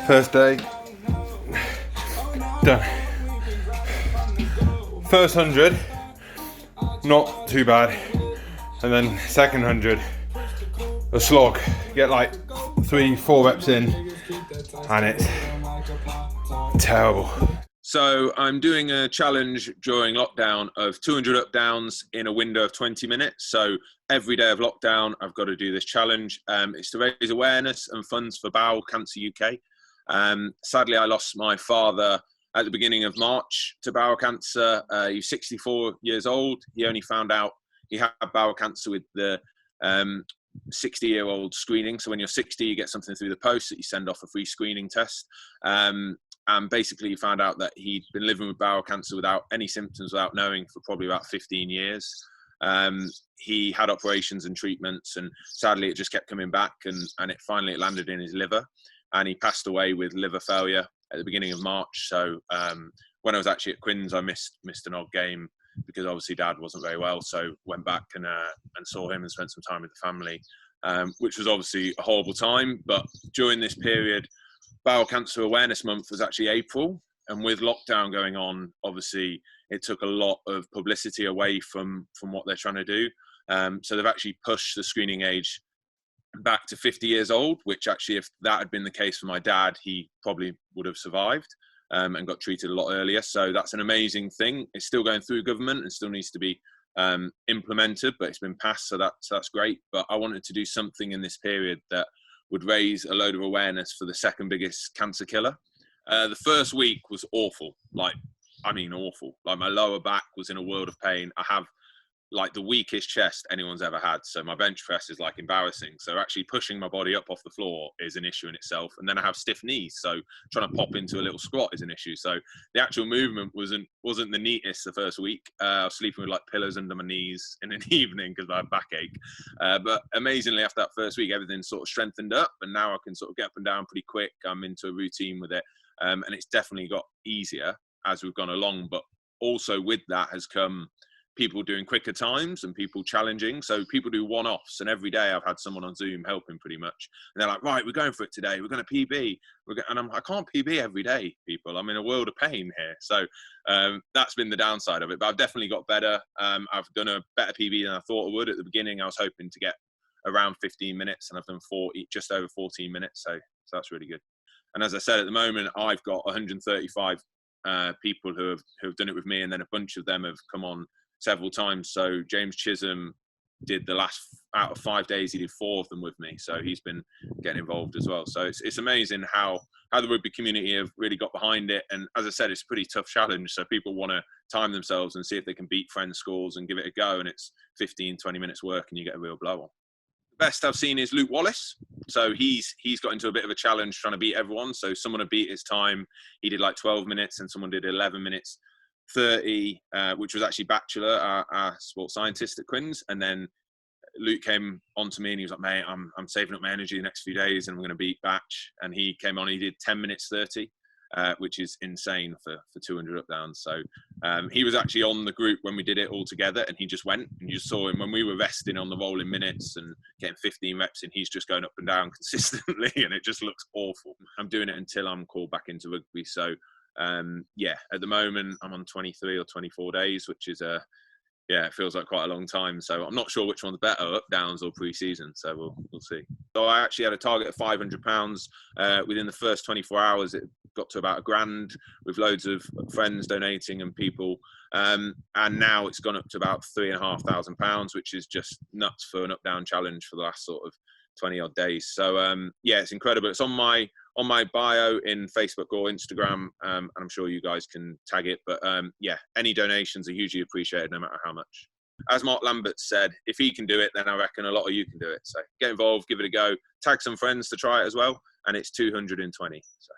First day, done. First 100, not too bad. And then second 100, a slog. Get like 3-4 reps in, and it's terrible. So I'm doing a challenge during lockdown of 200 up downs in a window of 20 minutes. So every day of lockdown, I've got to do this challenge. It's to raise awareness and funds for Bowel Cancer UK. Sadly, I lost my father at the beginning of March to bowel cancer. He was 64 years old. He only found out he had bowel cancer with the 60-year-old screening. So when you're 60, you get something through the post that you send off a free screening test. And basically he found out that he'd been living with bowel cancer without any symptoms, without knowing, for probably about 15 years. He had operations and treatments, and sadly it just kept coming back, and it finally landed in his liver, and he passed away with liver failure at the beginning of March. So when I was actually at Quins, I missed an odd game because obviously Dad wasn't very well. So went back and saw him and spent some time with the family, which was obviously a horrible time. But during this period, Bowel Cancer Awareness Month was actually April, and with lockdown going on, obviously it took a lot of publicity away from what they're trying to do. So they've actually pushed the screening age back to 50 years old, which actually, if that had been the case for my dad, he probably would have survived and got treated a lot earlier. So that's an amazing thing. It's still going through government and still needs to be implemented, but it's been passed, so that's great. But I wanted to do something in this period that would raise a load of awareness for the second biggest cancer killer. The first week was awful. Awful. Like, my lower back was in a world of pain. I have like the weakest chest anyone's ever had. So my bench press is like embarrassing. So actually pushing my body up off the floor is an issue in itself. And then I have stiff knees. So trying to pop into a little squat is an issue. So the actual movement wasn't the neatest the first week. I was sleeping with like pillows under my knees in an evening because I had backache. But amazingly, after that first week, everything sort of strengthened up, and now I can sort of get up and down pretty quick. I'm into a routine with it. And it's definitely got easier as we've gone along. But also with that has come people doing quicker times and people challenging. So people do one-offs, and every day I've had someone on Zoom helping pretty much. And they're like, right, we're going for it today. We're going to PB. And I can't PB every day, people. I'm in a world of pain here. So that's been the downside of it. But I've definitely got better. I've done a better PB than I thought I would. At the beginning, I was hoping to get around 15 minutes, and I've done just over 14 minutes. So that's really good. And as I said, at the moment, I've got 135 people who have done it with me, and then a bunch of them have come on several times. So James Chisholm did the last out of 5 days, he did 4 of them with me. So he's been getting involved as well. So it's amazing how the rugby community have really got behind it. And as I said, it's a pretty tough challenge. So people want to time themselves and see if they can beat friends' scores and give it a go. And it's 15, 20 minutes work and you get a real blow on. The best I've seen is Wallace. So he's got into a bit of a challenge trying to beat everyone. So someone had beat his time. He did like 12 minutes and someone did 11 minutes 30, which was actually Bachelor, our sports scientist at Quins. And then Luke came on to me and he was like, mate, I'm saving up my energy the next few days and I'm going to beat Batch. And he came on, he did 10 minutes 30, which is insane for 200 up downs. So he was actually on the group when we did it all together, and he just went, and you just saw him when we were resting on the rolling minutes and getting 15 reps in, he's just going up and down consistently, and it just looks awful. I'm doing it until I'm called back into rugby. So at the moment I'm on 23 or 24 days, which is it feels like quite a long time. So I'm not sure which one's better, up downs or pre-season. So we'll see. So I actually had a target of £500 within the first 24 hours. It got to about £1,000 with loads of friends donating and people. And now it's gone up to about £3,500, which is just nuts for an up down challenge for the last sort of 20 odd days. So it's incredible. It's on my bio in Facebook or Instagram, and I'm sure you guys can tag it. But any donations are hugely appreciated, no matter how much. As Mark Lambert said, if he can do it, then I reckon a lot of you can do it. So get involved, give it a go, tag some friends to try it as well, and it's 220. So